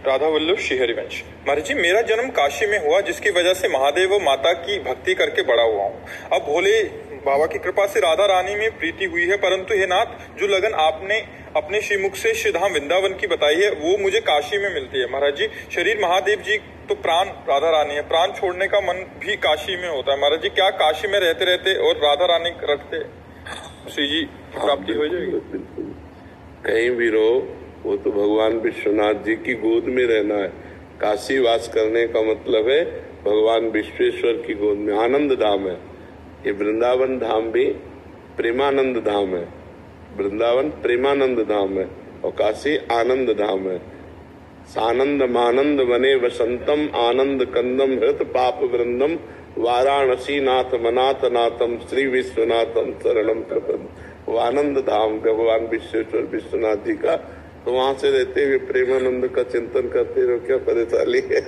राधा वल्लभ श्री हरिवंश। महाराज जी, मेरा जन्म काशी में हुआ, जिसकी वजह से महादेव व माता की भक्ति करके बड़ा हुआ हूँ। अब भोले बाबा की कृपा से राधा रानी में प्रीति हुई है, परंतु हे नाथ, जो लगन आपने अपने श्रीमुख से श्रीधाम वृंदावन की बताई है, वो मुझे काशी में मिलती है। महाराज जी, शरीर महादेव जी तो प्राण राधा रानी है, प्राण छोड़ने का मन भी काशी में होता है। महाराज जी, क्या काशी में रहते रहते और राधा रानी रखते श्री जी प्राप्ति हो जाएगी? बिल्कुल, कहीं भी रहो, वो तो भगवान विश्वनाथ जी की गोद में रहना है। काशी वास करने का मतलब है भगवान विश्वेश्वर की गोद में। आनंद धाम है ये, वृंदावन धाम भी प्रेमानंद धाम है। वृंदावन प्रेमानंद धाम है और काशी आनंद धाम है। सानंद मानंद वने वसंतम आनंद कंदम हृत पाप वृंदम वाराणसी नाथ मनाथ नाथम श्री विश्वनाथम शरणम प्रपद। वो आनंद धाम भगवान विश्वेश्वर विश्वनाथ जी का, तो वहां से रहते हुए प्रेमानंद का चिंतन करते रहो, क्या परेशानी है।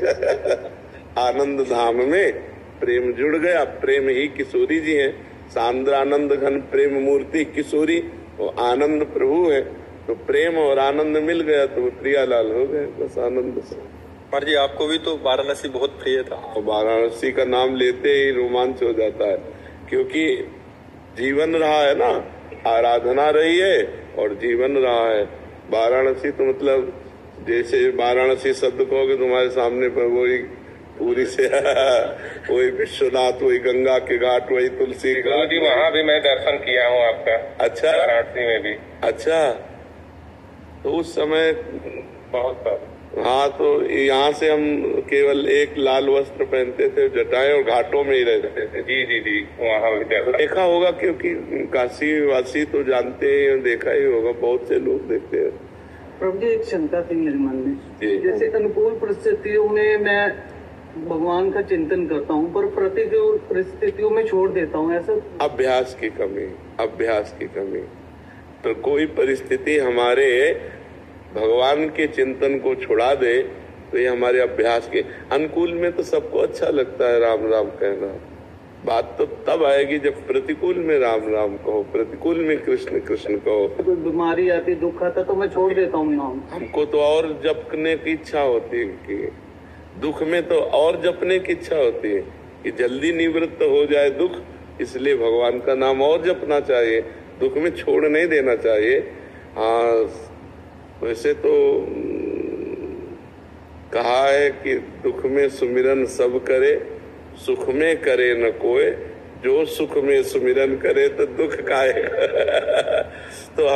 आनंद धाम में प्रेम जुड़ गया, प्रेम ही किशोरी जी हैं। सांद्रानंद घन प्रेम मूर्ति किशोरी, वो आनंद प्रभु है। तो प्रेम और आनंद मिल गया तो वो प्रियालाल हो गए, बस आनंद से। पर जी, आपको भी तो वाराणसी बहुत प्रिय था। और वाराणसी का नाम लेते ही रोमांच हो जाता है, क्योंकि जीवन रहा है ना, आराधना रही है और जीवन रहा है। वाराणसी तो मतलब जैसे वाराणसी शब्द कहोगे तुम्हारे सामने पर वही पूरी से वही विश्वनाथ, वही गंगा के घाट, वही तुलसी घाट। वहाँ भी मैं दर्शन किया हूँ आपका। अच्छा, वाराणसी में भी। अच्छा, तो उस समय बहुत। हाँ, तो यहाँ से हम केवल एक लाल वस्त्र पहनते थे, जटाएं और घाटों में ही रहते थे। जी जी जी, वहाँ भी देखा होगा, क्योंकि काशी वासी तो जानते हैं, देखा ही होगा, बहुत से लोग देखते हैं। प्रभु जी, एक शंका थी मेरे मन में, जैसे अनुकूल परिस्थितियों में मैं भगवान का चिंतन करता हूँ, पर प्रतिकूल परिस्थितियों में छोड़ देता हूँ, ऐसा? अभ्यास की कमी, अभ्यास की कमी। तो कोई परिस्थिति हमारे भगवान के चिंतन को छुड़ा दे तो ये हमारे अभ्यास के अनुकूल में तो सबको अच्छा लगता है राम राम कहना। बात तो तब आएगी जब प्रतिकूल में राम राम कहो, प्रतिकूल में कृष्ण कृष्ण कहो। कोई बीमारी आती, दुख आता तो मैं छोड़ देता हूँ नाम। हमको तो और जपने की इच्छा होती है कि दुख में तो और जपने की इच्छा होती है कि जल्दी निवृत्त हो जाए दुख, इसलिए भगवान का नाम और जपना चाहिए, दुख में छोड़ नहीं देना चाहिए। हाँ, वैसे तो कहा है कि दुख में सुमिरन सब करे, सुख में करे न कोई, जो सुख में सुमिरन करे तो दुख काहे। तो हम